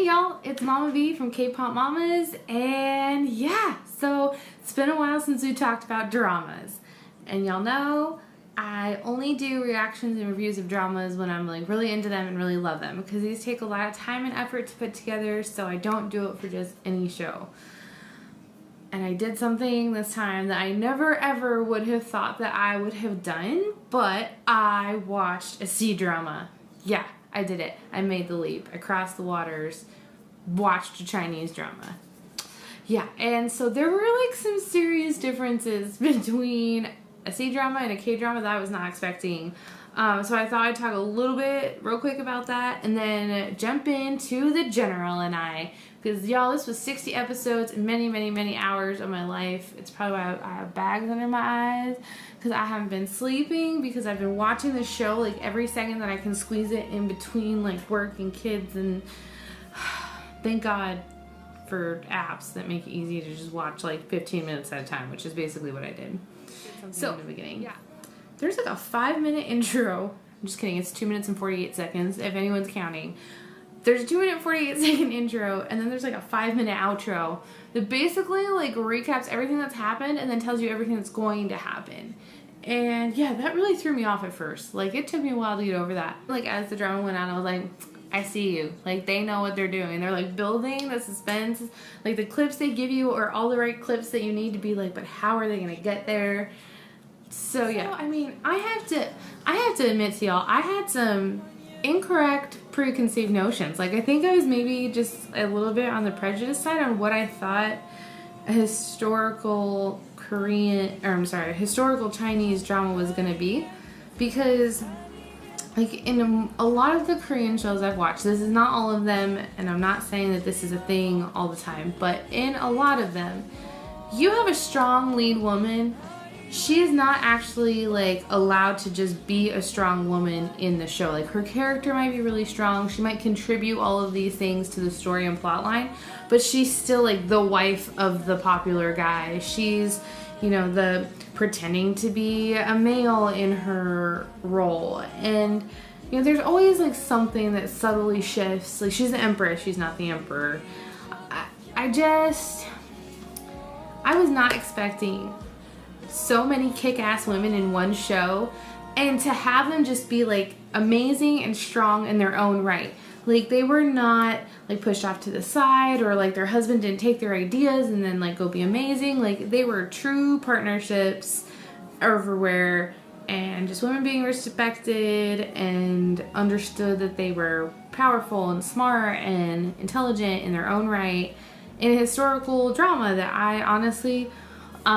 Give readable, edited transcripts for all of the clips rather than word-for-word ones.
Hey y'all, it's Mama V from Kpopmamas, and yeah, so it's been a while since we talked about dramas. And y'all know I only do reactions and reviews of dramas when I'm like really into them and really love them, because these take a lot of time and effort to put together, so I don't do it for just any show. And I did something this time that I never ever would have thought that I would have done, but I watched a Cdrama. Yeah, I did it. I made the leap. I crossed the waters, watched a Chinese drama. Yeah, and so there were like some serious differences between a Cdrama and a Kdrama that I was not expecting. So I thought I'd talk a little bit real quick about that and then jump into the general and I. Because y'all, this was 60 episodes and many, many, many hours of my life. It's probably why I have bags under my eyes. Because I haven't been sleeping. Because I've been watching the show like every second that I can squeeze it in between like work and kids. And thank God for apps that make it easy to just watch like 15 minutes at a time. Which is basically what I did. So, in the beginning. Yeah. There's like a 5-minute intro. I'm just kidding. It's 2 minutes and 48 seconds. If anyone's counting. There's a 2-minute 48-second intro, and then there's like a 5-minute outro that basically like recaps everything that's happened and then tells you everything that's going to happen. And yeah, that really threw me off at first. Like, it took me a while to get over that. Like, as the drama went on, I was like, I see you. Like, they know what they're doing. They're like building the suspense. Like, the clips they give you are all the right clips that you need to be like, but how are they gonna get there? So yeah, I mean, I have to admit to y'all, I had some incorrect preconceived notions. Like, I think I was maybe just a little bit on the prejudice side on what I thought a historical historical Chinese drama was going to be, because like in a lot of the Korean shows I've watched, this is not all of them, and I'm not saying that this is a thing all the time, but in a lot of them, you have a strong lead woman. She is not actually like allowed to just be a strong woman in the show. Like, her character might be really strong. She might contribute all of these things to the story and plotline, but she's still like the wife of the popular guy. She's, you know, the pretending to be a male in her role. And, you know, there's always like something that subtly shifts. Like, she's the empress. She's not the emperor. I was not expecting so many kick-ass women in one show, and to have them just be like amazing and strong in their own right. Like, they were not like pushed off to the side, or like their husband didn't take their ideas and then like go be amazing. Like, they were true partnerships everywhere, and just women being respected and understood that they were powerful and smart and intelligent in their own right in a historical drama that I honestly,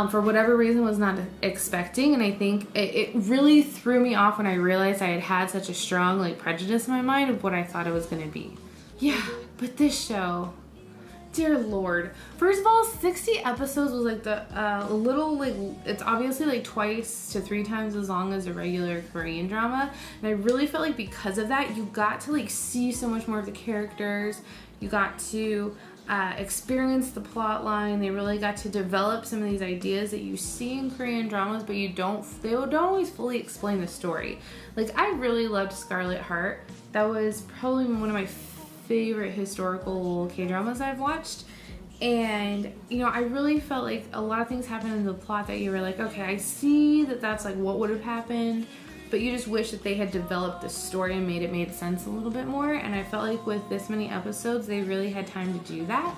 for whatever reason, was not expecting. And I think it really threw me off when I realized I had such a strong like prejudice in my mind of what I thought it was going to be. Yeah, but this show, dear Lord. First of all, 60 episodes was like the little, like, it's obviously like 2 to 3 times as long as a regular Korean drama. And I really felt like because of that, you got to like see so much more of the characters. You got to experience the plot line. They really got to develop some of these ideas that you see in Korean dramas, but they don't always fully explain the story. Like, I really loved Scarlet Heart. That was probably one of my favorite historical K-dramas I've watched. And, you know, I really felt like a lot of things happened in the plot that you were like, okay, I see that that's like what would have happened, but you just wish that they had developed the story and made sense a little bit more. And I felt like with this many episodes, they really had time to do that.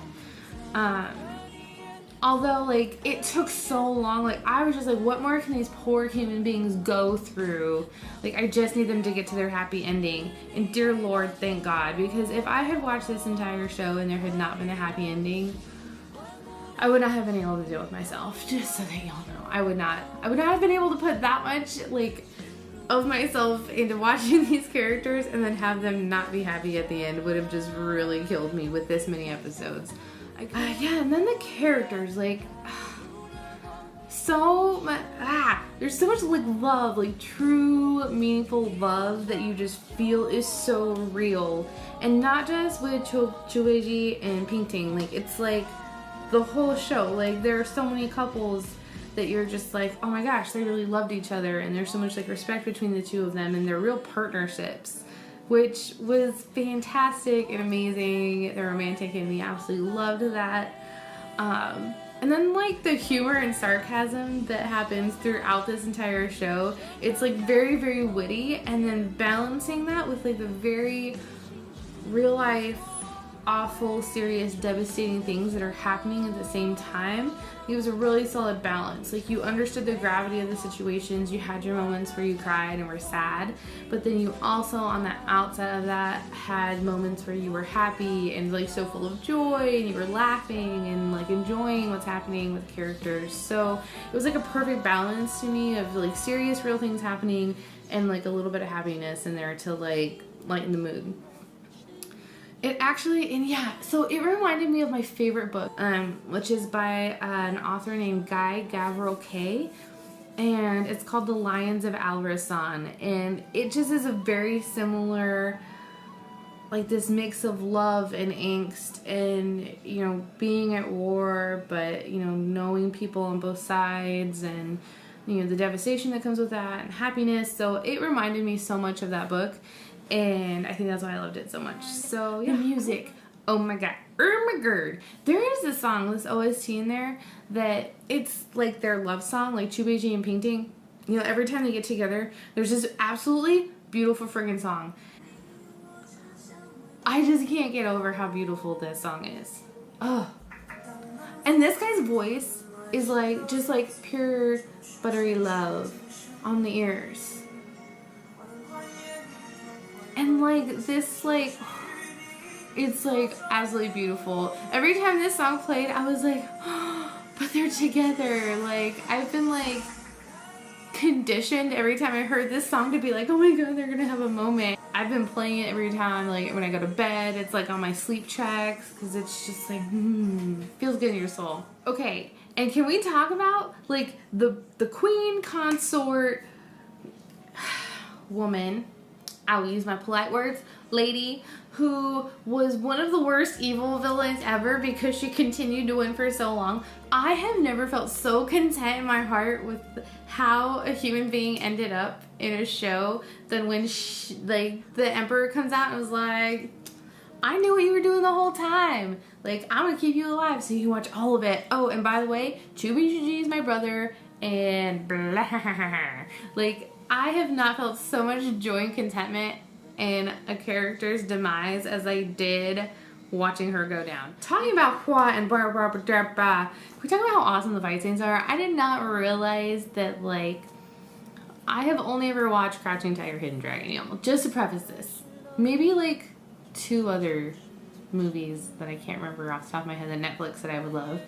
Although, like, it took so long. Like, I was just like, what more can these poor human beings go through? Like, I just need them to get to their happy ending. And dear Lord, thank God. Because if I had watched this entire show and there had not been a happy ending, I would not have been able to deal with myself. Just so that y'all know. I would not have been able to put that much, like, of myself into watching these characters and then have them not be happy at the end. Would have just really killed me with this many episodes. Yeah, and then the characters, like, so much, there's so much like love, like true meaningful love that you just feel is so real. And not just with Chueji and Pingting, like, it's like the whole show. Like, there are so many couples that you're just like, oh my gosh, they really loved each other, and there's so much like respect between the two of them, and they're real partnerships which was fantastic and amazing. The romantic in me absolutely loved that. And then like the humor and sarcasm that happens throughout this entire show, it's like very, very witty, and then balancing that with like the very real life, awful, serious, devastating things that are happening at the same time. It was a really solid balance. Like, you understood the gravity of the situations, you had your moments where you cried and were sad, but then you also, on the outside of that, had moments where you were happy and like so full of joy, and you were laughing and like enjoying what's happening with the characters. So it was like a perfect balance to me of like serious, real things happening and like a little bit of happiness in there to like lighten the mood. It actually, and yeah, so it reminded me of my favorite book, which is by an author named Guy Gavriel Kay, and it's called The Lions of Alrasan, and it just is a very similar, like this mix of love and angst and, you know, being at war, but, you know, knowing people on both sides and, you know, the devastation that comes with that and happiness. So it reminded me so much of that book. And I think that's why I loved it so much. So yeah, music. Oh my god. Oh my god. There is this song, this OST in there, that it's like their love song, like Chubeji and Painting. You know, every time they get together, there's this absolutely beautiful friggin' song. I just can't get over how beautiful this song is. Oh. And this guy's voice is like, just like pure buttery love on the ears. And like this, like, it's like absolutely beautiful. Every time this song played, I was like, oh, but they're together. Like, I've been like conditioned every time I heard this song to be like, oh my god, they're gonna have a moment. I've been playing it every time, like when I go to bed. It's like on my sleep tracks because it's just like, feels good in your soul. Okay, and can we talk about like the queen consort woman? I'll use my polite words, lady, who was one of the worst evil villains ever because she continued to win for so long. I have never felt so content in my heart with how a human being ended up in a show than when like the emperor comes out and was like, I knew what you were doing the whole time. Like, I'm gonna keep you alive so you can watch all of it. Oh, and by the way, Chubeji is my brother, and blah. Like, I have not felt so much joy and contentment in a character's demise as I did watching her go down. Talking about Hua and blah blah blah blah blah. We talk about how awesome the fight scenes are. I did not realize that, like, I have only ever watched Crouching Tiger, Hidden Dragon. You know, just to preface this, maybe like 2 other movies that I can't remember off the top of my head on Netflix that I would love.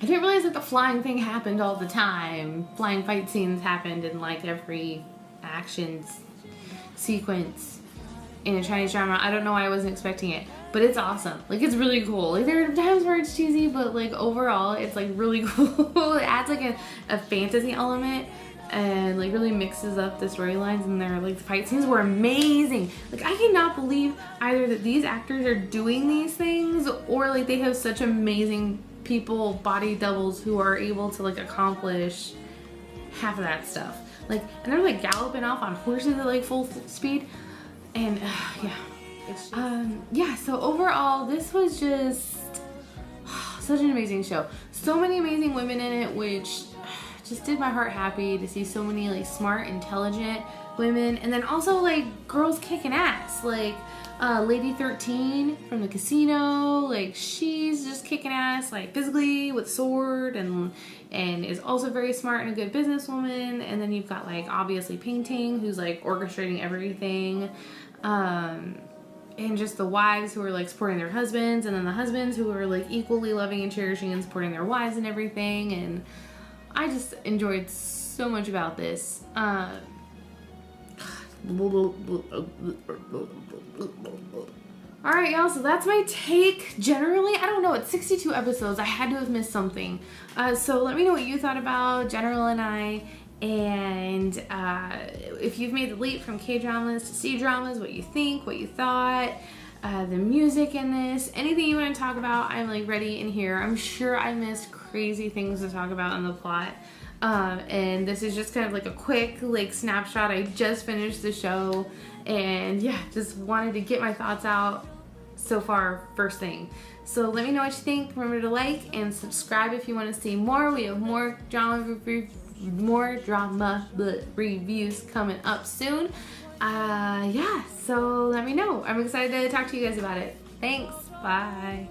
I didn't realize that the flying thing happened all the time. Flying fight scenes happened in like every action sequence in a Chinese drama. I don't know why I wasn't expecting it, but it's awesome. Like, it's really cool. Like, there are times where it's cheesy, but like overall it's like really cool. It adds like a fantasy element and like really mixes up the storylines, and their like the fight scenes were amazing. Like, I cannot believe either that these actors are doing these things or like they have such amazing people, body doubles, who are able to like accomplish half of that stuff. Like, and they're like galloping off on horses at like full speed, and yeah, it's just, yeah. So overall, this was just such an amazing show. So many amazing women in it, which just did my heart happy to see so many like smart, intelligent women, and then also like girls kicking ass, like Lady 13 from the casino. Like, she's just kicking ass, like physically with sword, and is also very smart and a good businesswoman. And then you've got like obviously Painting, who's like orchestrating everything, and just the wives who are like supporting their husbands, and then the husbands who are like equally loving and cherishing and supporting their wives and everything. And I just enjoyed so much about this. Alright, y'all, so that's my take. Generally, I don't know, it's 62 episodes. I had to have missed something. So let me know what you thought about General and I, and if you've made the leap from K-dramas to C-dramas, what you think, what you thought, the music in this, anything you want to talk about, I'm like ready in here. I'm sure I missed crazy things to talk about in the plot. And this is just kind of like a quick like snapshot. I just finished the show, and yeah, just wanted to get my thoughts out so far first thing. So let me know what you think. Remember to like and subscribe if you want to see more. We have more drama reviews coming up soon. Yeah, so let me know. I'm excited to talk to you guys about it. Thanks. Bye.